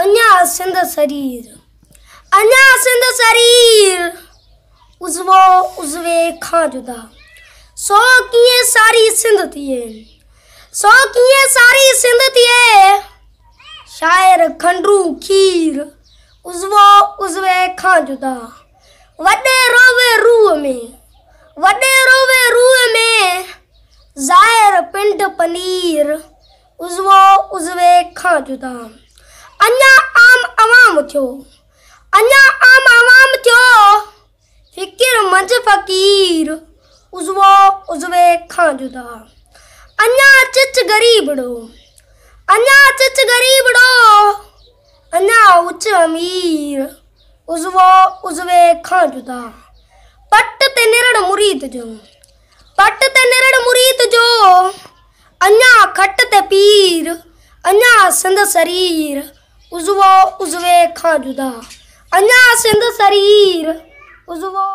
अन्या सिंध शरीर, अन्या सिंध शरीर, उज़वो उज़वे खां जुदा। सो कीअं सारी सिंध थिए, सो कीअं सारी सिंध थिए, शायर खंडरू खीर, उज़वो उज़वे खां जुदा। वॾे रोवे रूह में, वॾे रोवे रूह में, ज़ाहिर पिंड पनीर, उज़वो उज़वे खां जुदा। अन्या आम अवाम थियो, अन्या आम अवाम थियो, फ़िकिर मंझि फ़क़ीर, उज़वो उज़वे खां जुदा। अन्या चिच गरीबड़ो, अन्या चिच गरीबड़ो, अन्या उच अमीर, उज़वो उज़वे खां जुदा। पट ते निरड़ मुरीद जो, पट ते निरड़ मुरीद जो, अन्या खट ते पीर, अन्या सिंध शरीर, उज़वो उज़वे खां जुदा। अन्या सिंध शरीर, उज़वो